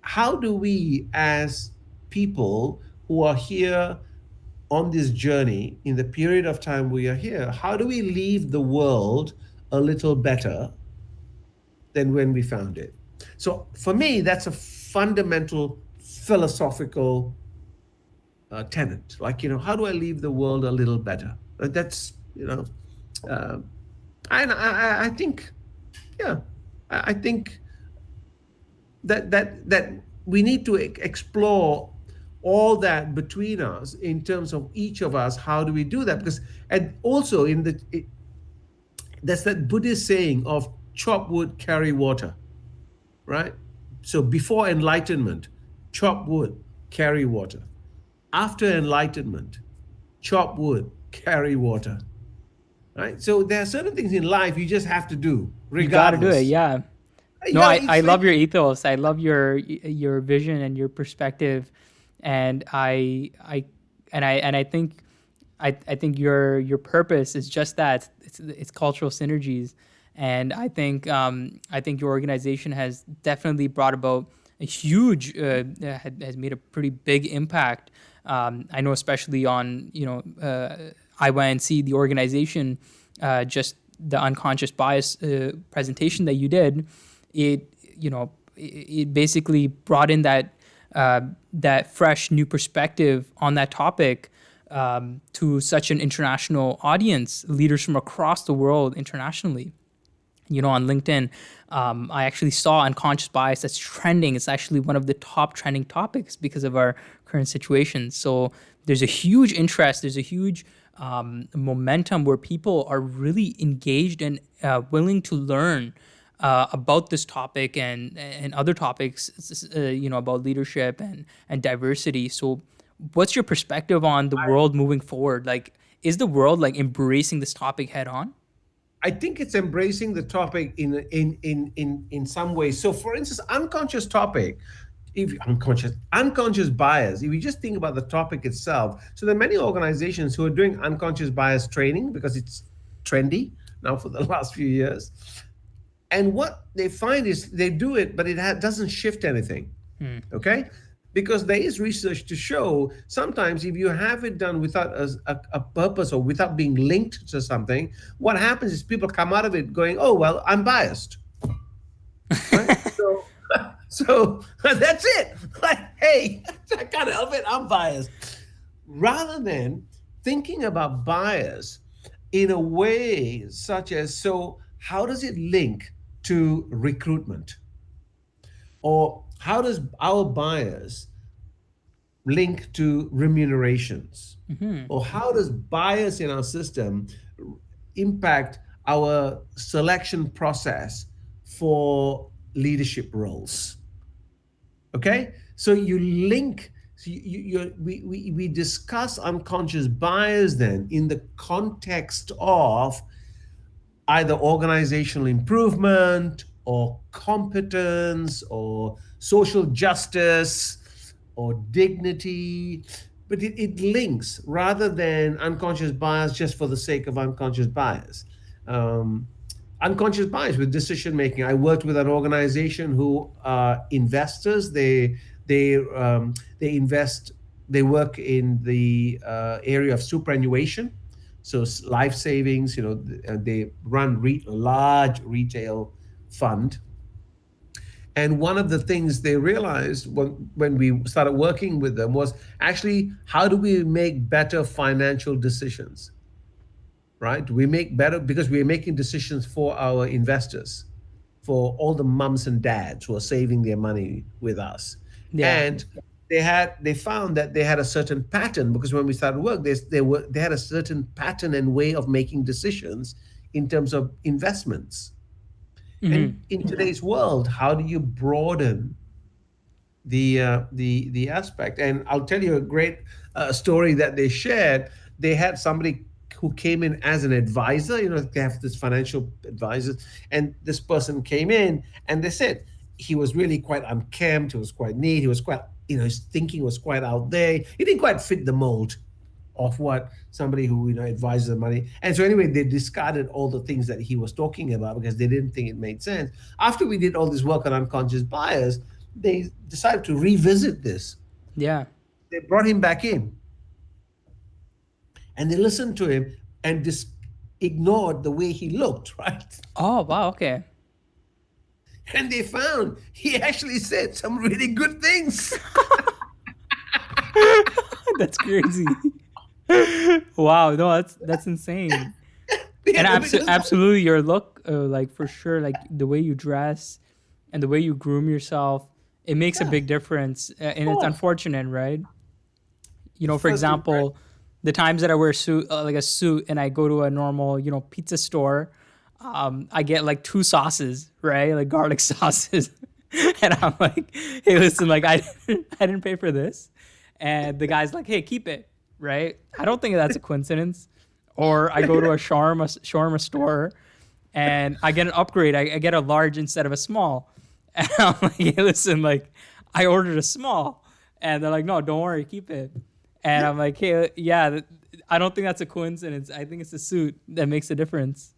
How do we, as people who are here on this journey, in the period of time we are here, how do we leave the world a little better than when we found it? So for me, that's a fundamental philosophical tenet. Like, how do I leave the world a little better? That's, uh, I think, yeah, I think that we need to explore all that between us, in terms of each of us. How do we do that? Because, and also that's that Buddhist saying of chop wood, carry water, right? So before enlightenment, chop wood, carry water. After enlightenment, chop wood, carry water, right? So there are certain things in life you just have to do You got to do it. regardless. Yeah. You No, gotta I explain. love your ethos. I love your vision and your perspective, and I think I think your purpose is just that. It's cultural synergies, and I think your organization has definitely brought about a huge has made a pretty big impact. I know, especially on IYNC, the organization, just the unconscious bias presentation that you did, it it basically brought in that fresh new perspective on that topic to such an international audience, leaders from across the world internationally. On LinkedIn, I actually saw unconscious bias that's trending. It's actually one of the top trending topics because of our current situation. So there's a huge interest, there's a huge momentum where people are really engaged and willing to learn about this topic and other topics, about leadership and diversity. So, what's your perspective on the world moving forward? Like, is the world like embracing this topic head on? I think it's embracing the topic in some ways. So, for instance, unconscious topic, if unconscious bias, if you just think about the topic itself, so there are many organizations who are doing unconscious bias training because it's trendy now for the last few years. And what they find is they do it, but it doesn't shift anything. Hmm. Okay, because there is research to show sometimes if you have it done without a purpose or without being linked to something, what happens is people come out of it going, oh well, I'm biased, right? So so that's it. Like, hey, I can't help it, I'm biased, rather than thinking about bias in a way such as, so how does it link to recruitment, or how does our bias link to remunerations, Hmm. or how does bias in our system impact our selection process for leadership roles? Okay, so you link, so we discuss unconscious bias then in the context of either organizational improvement or competence or social justice or dignity. But it links rather than unconscious bias just for the sake of unconscious bias. Um, Unconscious bias with decision making. I worked with an organization who are investors. They invest. They work in the area of superannuation, so life savings. They run a large retail fund. And one of the things they realized when we started working with them was actually, how do we make better financial decisions, right? We make better because we're making decisions for our investors, for all the mums and dads who are saving their money with us. Yeah. And they found that they had a certain pattern, because when we started work, they had a certain pattern and way of making decisions in terms of investments. Hmm. And in today's world, how do you broaden the aspect? And I'll tell you a great story that they shared. They had somebody who came in as an advisor. They have this financial advisor, and this person came in, and they said he was really quite unkempt. He was quite neat. He was quite, his thinking was quite out there. He didn't quite fit the mold of what somebody who advises the money. And so anyway, they discarded all the things that he was talking about because they didn't think it made sense. After we did all this work on unconscious bias, they decided to revisit this. Yeah. They brought him back in, and they listened to him and ignored the way he looked, right? Oh wow. Okay. And they found he actually said some really good things. That's crazy. Wow. No, that's insane. And Because absolutely, your look, like for sure, like the way you dress and the way you groom yourself, it makes a yeah, big difference. And it's of unfortunate, right? For first impression. example, the times that I wear like a suit, and I go to a normal, pizza store, I get like two sauces, right? Like garlic sauces. And I'm like, hey, listen, like I didn't pay for this. And the guy's like, hey, keep it, right? I don't think that's a coincidence. Or I go to a shawarma store, and I get an upgrade. I get a large instead of a small. And I'm like, hey, listen, like I ordered a small, and they're like, no, don't worry, keep it. And I'm like, hey, yeah, I don't think that's a coincidence. I think it's the suit that makes a difference.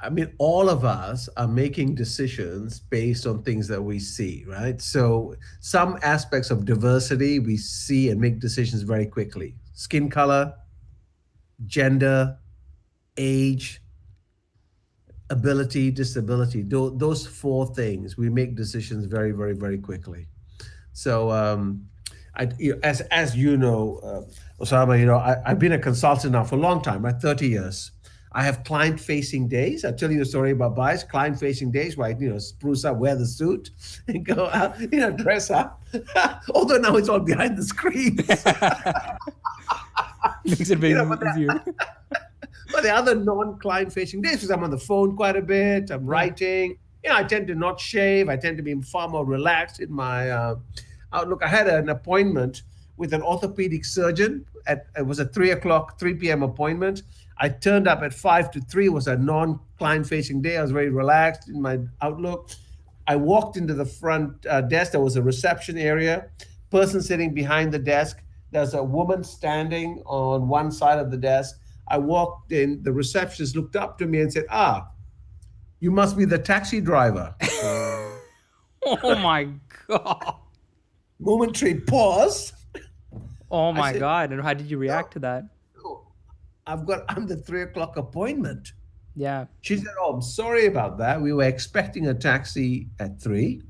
I mean, all of us are making decisions based on things that we see, right? So, some aspects of diversity we see and make decisions very quickly. Skin color, gender, age, ability, disability, those four things, we make decisions very, very, very quickly. So, as you know, Osama, I've been a consultant now for a long time, right? 30 years. I have client-facing days. I'll tell you a story about bias. Client-facing days where I, spruce up, wear the suit, and go out, dress up. Although now it's all behind the screens. Makes it you know, very but easier. But the other non-client facing days, because I'm on the phone quite a bit, I'm Yeah. writing. I tend to not shave. I tend to be far more relaxed in my outlook. I had an appointment with an orthopedic surgeon. It was a 3 o'clock, 3 p.m. appointment. I turned up at 5 to 3. It was a non-client facing day. I was very relaxed in my outlook. I walked into the front desk. There was a reception area. Person sitting behind the desk. There's a woman standing on one side of the desk. I walked in. The receptionist looked up to me and said, "Ah, you must be the taxi driver." Oh my god. Momentary pause. Oh I my said, god. And how did you "No, react to that? no, I'm the 3 o'clock appointment." Yeah. She said, "Oh, I'm sorry about that. We were expecting a taxi at 3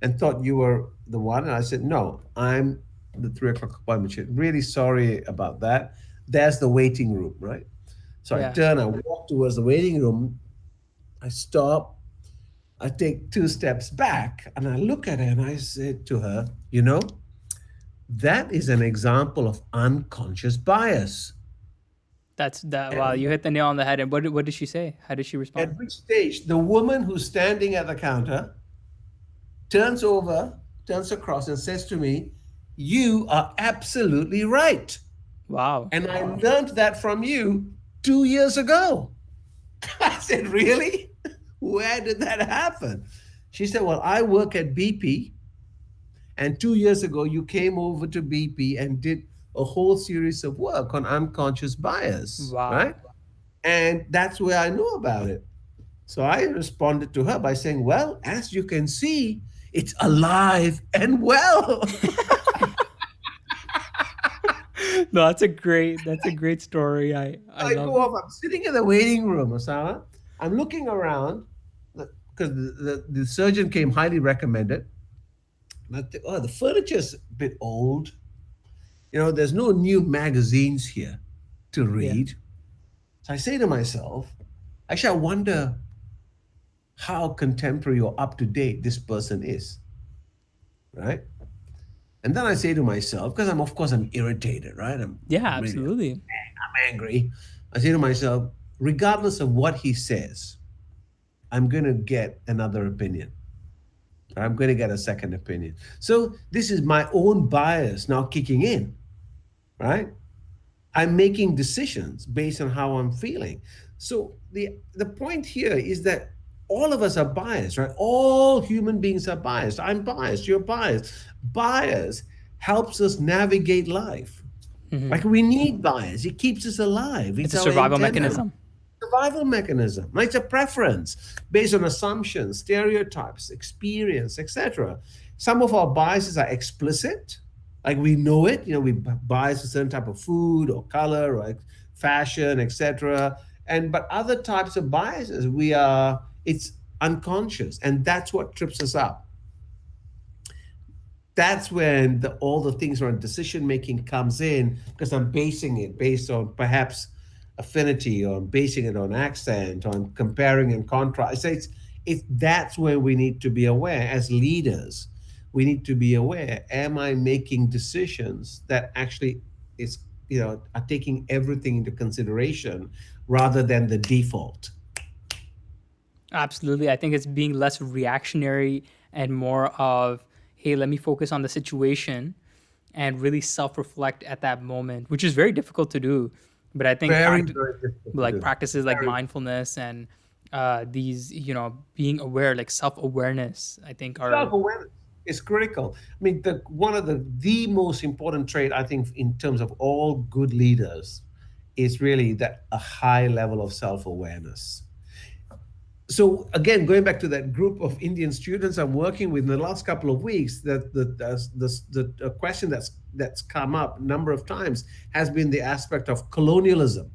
and thought you were the one." And I said, "No, I'm the 3 o'clock appointment." She said, "Really sorry about that. There's the waiting room, right?" So Yeah. I walk towards the waiting room. I stop. I take 2 steps back and I look at her and I said to her, that is an example of unconscious bias. That's that. Wow, And you hit the nail on the head. And what did she say? How did she respond? at which stage the woman who's standing at the counter turns over, turns across, and says to me, "You are absolutely right. Wow. And I learned that from you 2 years ago." I said, "Really? Where did that happen?" She said, "Well, I work at BP, and 2 years ago you came over to BP and did a whole series of work on unconscious bias, Wow. right? And that's where I know about it." So I responded to her by saying, "Well, as you can see, it's alive and well." No, that's a great story. I I love go it. off. I'm sitting in the waiting room, Osama. I'm looking around because the surgeon came highly recommended. And I think, oh, the furniture's a bit old. There's no new magazines here to Yeah. read. So I say to myself, actually, I wonder how contemporary or up to date this person is, right? And then I say to myself, because of course, I'm irritated, right? Yeah, I'm absolutely. angry. I say to myself, regardless of what he says, I'm going to get another opinion. I'm going to get a second opinion. So this is my own bias now kicking in, right? I'm making decisions based on how I'm feeling. So the point here is that all of us are biased, right? All human beings are biased. I'm biased. You're biased. Bias helps us navigate life. Hmm. Like we need bias. It keeps us alive. It's It's a our survival antenna. mechanism. Survival mechanism. Right? It's a preference based on assumptions, stereotypes, experience, etc. Some of our biases are explicit, like we know it. We bias a certain type of food or color or fashion, etc. And but other types of biases, it's unconscious, and that's what trips us up. That's when all the things around decision making comes in because I'm basing it based on perhaps affinity or I'm basing it on accent or I'm comparing and contrast. So it's that's where we need to be aware as leaders. We need to be aware. Am I making decisions that actually is are taking everything into consideration rather than the default? Absolutely. I think it's being less reactionary and more of, hey, let me focus on the situation and really self-reflect at that moment, which is very difficult to do. But I think Very, very difficult to like do. practices like Very mindfulness and these, being aware, like self-awareness, I think are. Self-awareness is critical. I mean, one of the most important trait I think in terms of all good leaders is really that a high level of self-awareness. So again, going back to that group of Indian students I'm working with in the last couple of weeks, that the question that's come up a number of times has been the aspect of colonialism.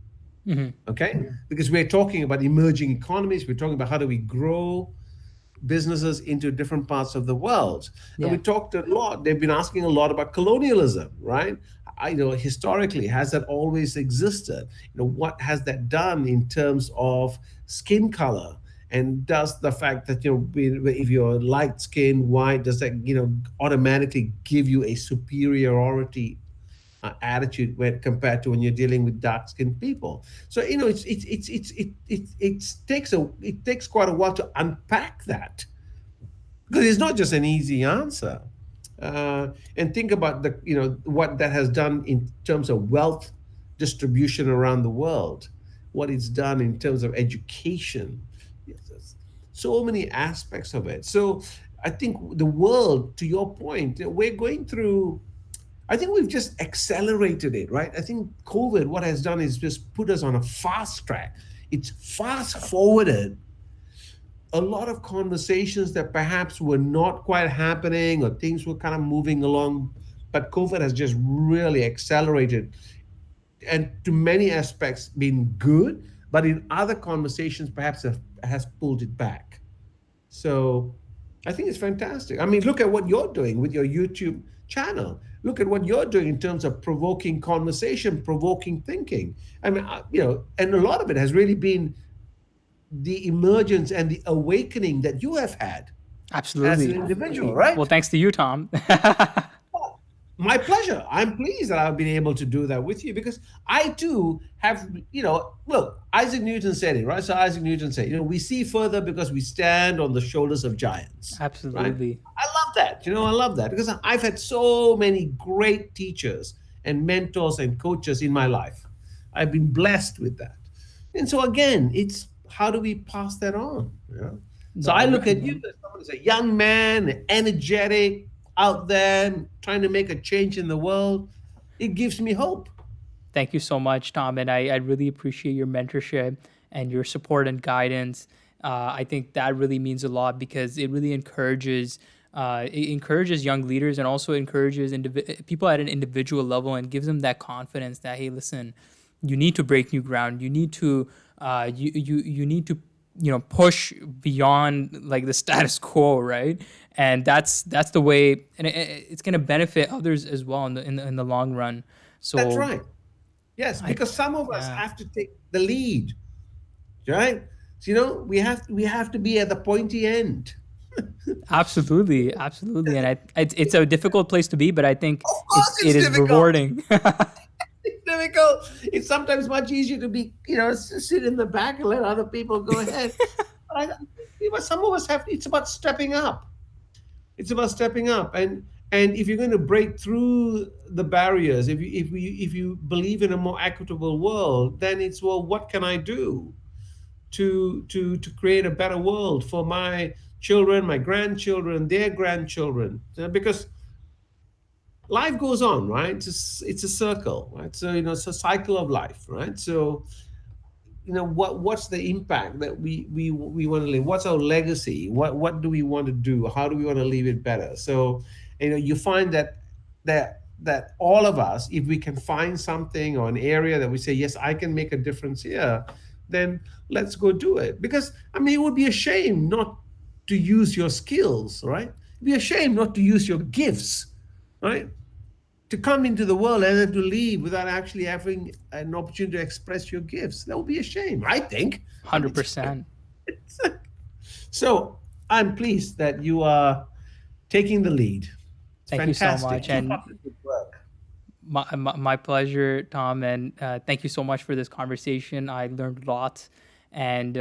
Mhm. Okay, because we're talking about emerging economies, we're talking about how do we grow businesses into different parts of the world. And we Yeah, talked a lot, they've been asking a lot about colonialism, right? Historically, has that always existed? What has that done in terms of skin color? And does the fact that, if you're light skin, white, does that, automatically give you a superiority attitude when compared to when you're dealing with dark skinned people? So it takes quite a while to unpack that, because it's not just an easy answer. And think about what that has done in terms of wealth distribution around the world, what it's done in terms of education. Yes, there's so many aspects of it. So I think the world, to your point, we're going through. I think we've just accelerated it, right? I think COVID, what has done is just put us on a fast track. It's fast forwarded a lot of conversations that perhaps were not quite happening, or things were kind of moving along, but COVID has just really accelerated, and to many aspects been good, but in other conversations perhaps has pulled it back. So I think it's fantastic. I mean, look at what you're doing with your YouTube channel. Look at what you're doing in terms of provoking conversation, provoking thinking. I mean, and a lot of it has really been the emergence and the awakening that you have had as an absolutely. individual, Well, right? thanks to you, Tom. My pleasure. I'm pleased that I've been able to do that with you, because I too have, look, Isaac Newton said it, right? So Isaac Newton said, we see further because we stand on the shoulders of giants, right? Absolutely. I love that. I love that because I've had so many great teachers and mentors and coaches in my life. I've been blessed with that. And so again, it's how do we pass that on? No, So I look at you as someone who's a young man, energetic, out there trying to make a change in the world. It gives me hope. thank you so much, Tom, and I really appreciate your mentorship and your support and guidance. I think that really means a lot because it really encourages young leaders, and also encourages people at an individual level, and gives them that confidence that, hey, listen, you need to break new ground. You need to you need to push beyond like the status quo, right? And that's the way, and it's going to benefit others as well in the long run. That's So right. Yes, I because some of us yeah, have to take the lead, right? So, we have to be at the pointy end. absolutely, absolutely, and it's a difficult place to be, but I think Of it course, it it's is difficult. rewarding. It's difficult. It's sometimes much easier to be, sit in the back and let other people go ahead. But some of us have. It's about stepping up. It's about stepping up, and if you're going to break through the barriers, if you believe in a more equitable world, then it's, well, what can I do to create a better world for my children, my grandchildren, their grandchildren? Because life goes on, right? It's a circle, right? So it's a cycle of life, right? So what's the impact that we want to leave? What's our legacy? What do we want to do? How do we want to leave it better? So you find that all of us, if we can find something or an area that we say, yes, I can make a difference here, then let's go do it. Because I mean, it would be a shame not to use your skills, right? It'd be a shame not to use your gifts, right? To come into the world and then to leave without actually having an opportunity to express your gifts. That would be a shame, I think. I mean, 100%. so I'm pleased that you are taking the lead. It's Thank you so fantastic. much, Keep and up the good work. my pleasure, Tom, and thank you so much for this conversation. I learned a lot, and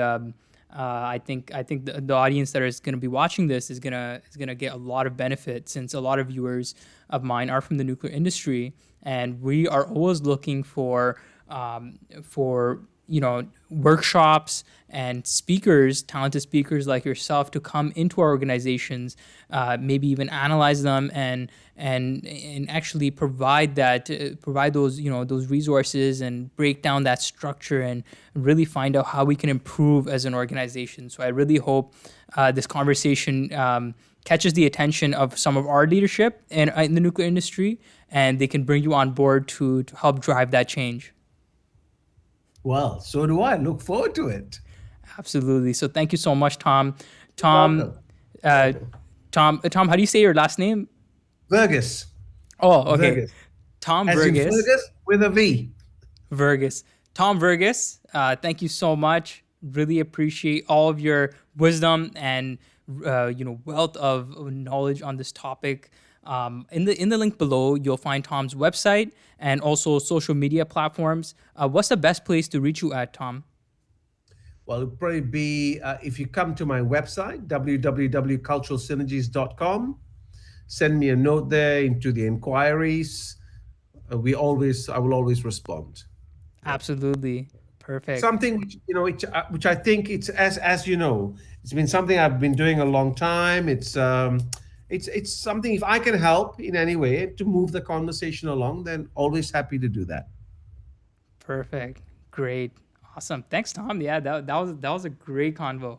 I think the audience that is going to be watching this is gonna get a lot of benefit, since a lot of viewers of mine are from the nuclear industry, and we are always looking for workshops and speakers, talented speakers like yourself, to come into our organizations, maybe even analyze them and actually provide those those resources and break down that structure and really find out how we can improve as an organization. So I really hope this conversation catches the attention of some of our leadership in the nuclear industry, and they can bring you on board to help drive that change. Well, so do I. Look forward to it. Absolutely. So thank you so much, Tom. Tom, Welcome. uh, Tom, how do you say your last name? Verghese. Oh, okay. Verghese. Tom As in Verghese. Fergus with a V. Verghese. Tom Verghese, thank you so much. Really appreciate all of your wisdom and wealth of knowledge on this topic. In the link below, you'll find Tom's website and also social media platforms. What's the best place to reach you at, Tom? Well, it'll probably be if you come to my website, www.culturalsynergies.com, send me a note there into the inquiries. I will always respond. Yeah. Absolutely. Perfect. Something which I think it's as you know, it's been something I've been doing a long time. It's something, if I can help in any way to move the conversation along, then always happy to do that. Perfect. Great. Awesome. Thanks, Tom. Yeah, that was a great convo.